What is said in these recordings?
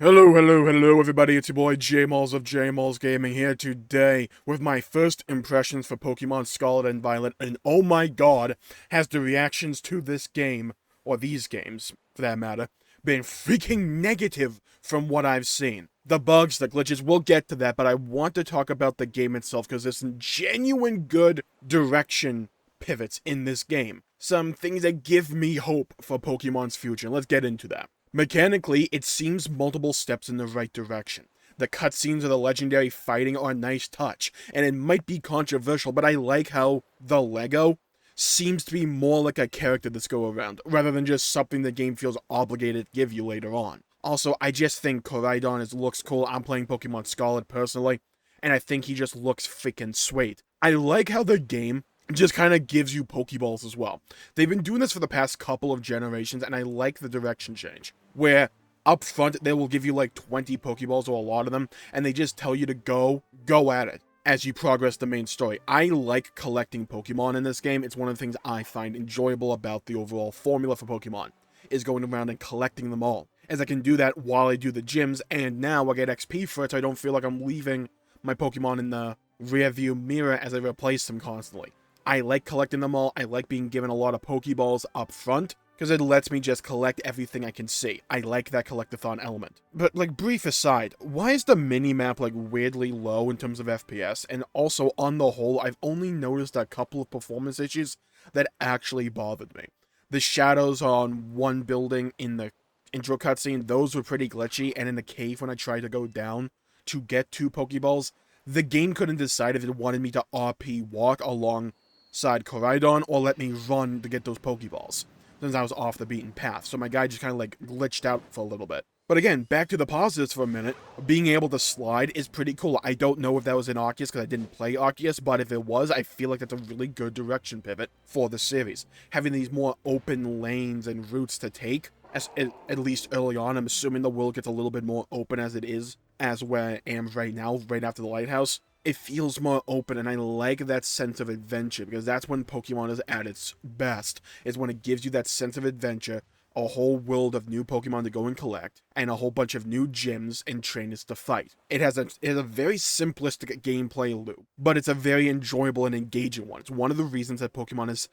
Hello, everybody. It's your boy Jmulls of Jmulls Gaming here today with my first impressions for Pokemon Scarlet and Violet. And oh my god, has the reactions to this game, or these games for that matter, been freaking negative from what I've seen. The bugs, the glitches, we'll get to that, but I want to talk about the game itself because there's some genuine good direction pivots in this game. Some things that give me hope for Pokemon's future. Let's get into that. Mechanically, it seems multiple steps in the right direction. The cutscenes of the legendary fighting are a nice touch, and it might be controversial, but I like how the Lego seems to be more like a character this go around, rather than just something the game feels obligated to give you later on. Also, I just think Koraidon looks cool. I'm playing Pokemon Scarlet personally, and I think he just looks freaking sweet. I like how the game just kind of gives you Pokeballs as well. They've been doing this for the past couple of generations, and I like the direction change. Where up front, they will give you like 20 Pokeballs, or a lot of them, and they just tell you to go at it as you progress the main story. I like collecting Pokemon in this game. It's one of the things I find enjoyable about the overall formula for Pokemon, is going around and collecting them all. As I can do that while I do the gyms, and now I get XP for it, so I don't feel like I'm leaving my Pokemon in the rearview mirror as I replace them constantly. I like collecting them all. I like being given a lot of Pokeballs up front, because it lets me just collect everything I can see. I like that collectathon element. But, like, brief aside, why is the mini-map, like, weirdly low in terms of FPS? And also, on the whole, I've only noticed a couple of performance issues that actually bothered me. The shadows on one building in the intro cutscene, those were pretty glitchy, and in the cave when I tried to go down to get 2 Pokeballs, the game couldn't decide if it wanted me to RP walk alongside Koraidon or let me run to get those Pokeballs, since I was off the beaten path. So my guy just kind of like glitched out for a little bit. But again, back to the positives for a minute. Being able to slide is pretty cool. I don't know if that was in Arceus because I didn't play Arceus, but if it was, I feel like that's a really good direction pivot for the series. Having these more open lanes and routes to take, at least early on. I'm assuming the world gets a little bit more open as it is, as where I am right now, right after the lighthouse. It feels more open, and I like that sense of adventure, because that's when Pokemon is at its best, is when it gives you that sense of adventure, a whole world of new Pokemon to go and collect, and a whole bunch of new gyms and trainers to fight. It has a very simplistic gameplay loop, but it's a very enjoyable and engaging one. It's one of the reasons that Pokemon has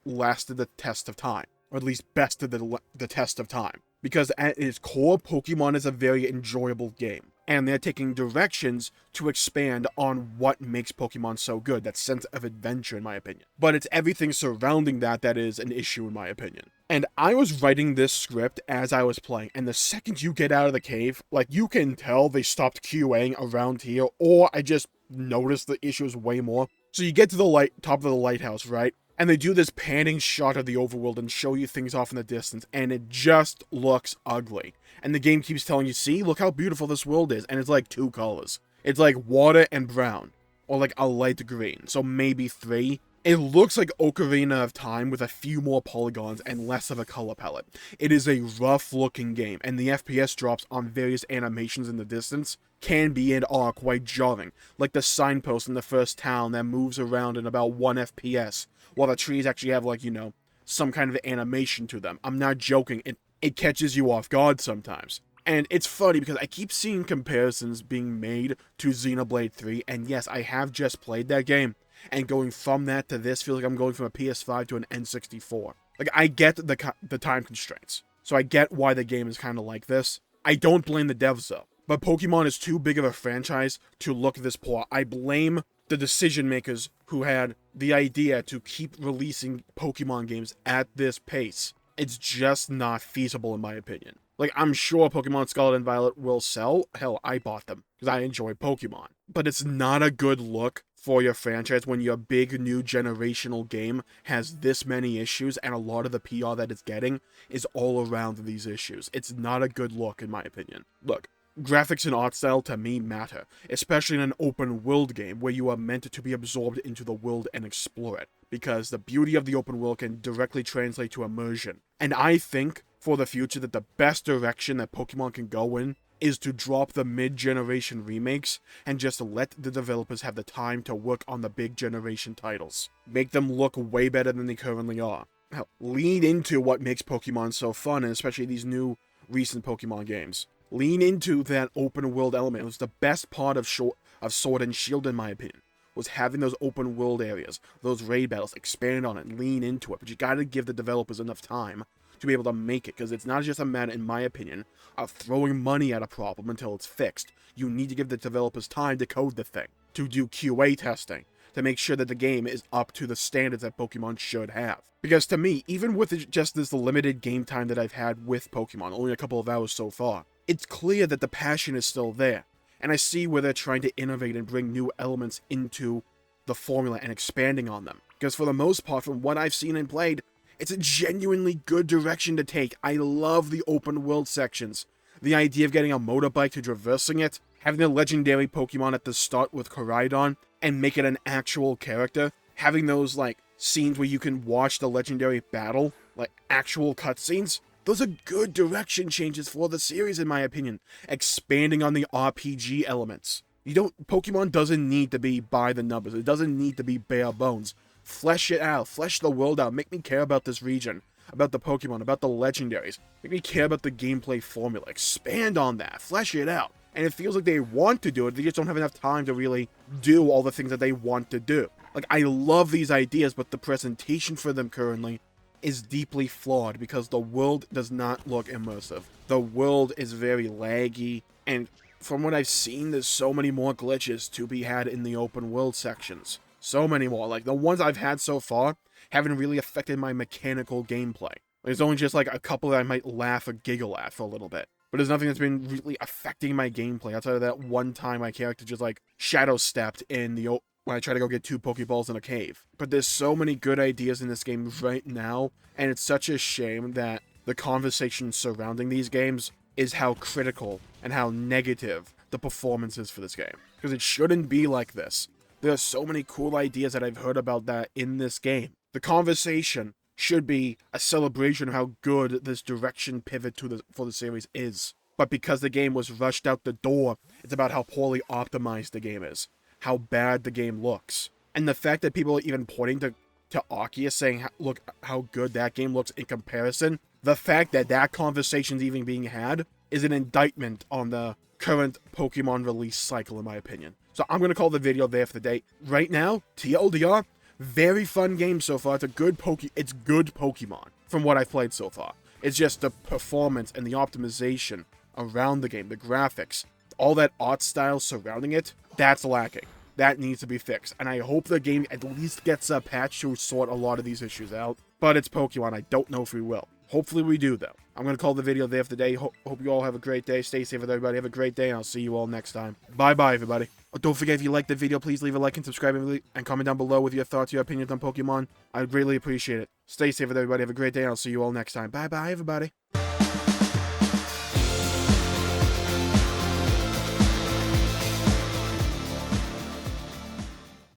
lasted the test of time, or at least bested the test of time. Because at its core, Pokemon is a very enjoyable game. And they're taking directions to expand on what makes Pokemon so good, that sense of adventure in my opinion. But it's everything surrounding that is an issue in my opinion. And I was writing this script as I was playing, and the second you get out of the cave, like you can tell they stopped QAing around here, or I just noticed the issues way more. So you get to the top of the lighthouse, right? And they do this panning shot of the overworld and show you things off in the distance, and it just looks ugly. And the game keeps telling you, see, look how beautiful this world is, and it's like 2 colors. It's like water and brown, or like a light green, so maybe 3. It looks like Ocarina of Time with a few more polygons and less of a color palette. It is a rough looking game, and the FPS drops on various animations in the distance can be and are quite jarring, like the signpost in the first town that moves around in about 1 FPS, while the trees actually have, like, you know, some kind of animation to them. I'm not joking, it catches you off guard sometimes. And it's funny because I keep seeing comparisons being made to Xenoblade 3, and yes, I have just played that game, and going from that to this feels like I'm going from a PS5 to an N64. Like, I get the time constraints, so I get why the game is kind of like this. I don't blame the devs though, but Pokemon is too big of a franchise to look this poor. I blame the decision makers who had the idea to keep releasing Pokemon games at this pace. It's just not feasible in my opinion. Like, I'm sure Pokemon Scarlet and Violet will sell. Hell, I bought them because I enjoy Pokemon. But it's not a good look for your franchise when your big new generational game has this many issues, and a lot of the PR that it's getting is all around these issues. It's not a good look in my opinion. Look, graphics and art style to me matter, especially in an open world game where you are meant to be absorbed into the world and explore it, because the beauty of the open world can directly translate to immersion. And I think for the future that the best direction that Pokemon can go in is to drop the mid-generation remakes and just let the developers have the time to work on the big generation titles. Make them look way better than they currently are. Hell, lean into what makes Pokemon so fun, and especially these new recent Pokemon games. Lean into that open world element. It was the best part of Sword and Shield, in my opinion, was having those open world areas, those raid battles, expand on it, lean into it. But you gotta give the developers enough time to be able to make it, because it's not just a matter, in my opinion, of throwing money at a problem until it's fixed. You need to give the developers time to code the thing, to do QA testing, to make sure that the game is up to the standards that Pokemon should have. Because to me, even with just this limited game time that I've had with Pokemon, only a couple of hours so far, it's clear that the passion is still there. And I see where they're trying to innovate and bring new elements into the formula and expanding on them. Because for the most part, from what I've seen and played, it's a genuinely good direction to take. I love the open world sections. The idea of getting a motorbike to traversing it, having the legendary Pokemon at the start with Koraidon, and make it an actual character, having those, like, scenes where you can watch the legendary battle, like, actual cutscenes. Those are good direction changes for the series, in my opinion. Expanding on the RPG elements. Pokemon doesn't need to be by the numbers. It doesn't need to be bare bones. Flesh it out. Flesh the world out. Make me care about this region. About the Pokemon. About the legendaries. Make me care about the gameplay formula. Expand on that. Flesh it out. And it feels like they want to do it. They just don't have enough time to really do all the things that they want to do. Like, I love these ideas, but the presentation for them currently is deeply flawed because the world does not look immersive. The world is very laggy, and from what I've seen, there's so many more glitches to be had in the open world sections. So many more. Like, the ones I've had so far haven't really affected my mechanical gameplay. There's only just like a couple that I might laugh or giggle at for a little bit. But there's nothing that's been really affecting my gameplay outside of that one time my character just like shadow stepped in the when I try to go get 2 Pokeballs in a cave. But there's so many good ideas in this game right now, and it's such a shame that the conversation surrounding these games is how critical and how negative the performance is for this game. Because it shouldn't be like this. There are so many cool ideas that I've heard about that in this game. The conversation should be a celebration of how good this direction pivot for the series is. But because the game was rushed out the door, it's about how poorly optimized the game is. How bad the game looks. And the fact that people are even pointing to Arceus saying, look how good that game looks in comparison, the fact that that conversation's even being had is an indictment on the current Pokemon release cycle, in my opinion. So I'm going to call the video there for the day. Right now, TLDR, very fun game so far. It's good Pokemon from what I've played so far. It's just the performance and the optimization around the game, the graphics, all that art style surrounding it, that's lacking. That needs to be fixed. And I hope the game at least gets a patch to sort a lot of these issues out. But it's Pokemon. I don't know if we will. Hopefully we do, though. I'm going to call the video there for the day. Hope you all have a great day. Stay safe with everybody. Have a great day, and I'll see you all next time. Bye-bye, everybody. Oh, don't forget, if you liked the video, please leave a like and subscribe and comment down below with your thoughts, your opinions on Pokemon. I'd greatly appreciate it. Stay safe with everybody. Have a great day, and I'll see you all next time. Bye-bye, everybody.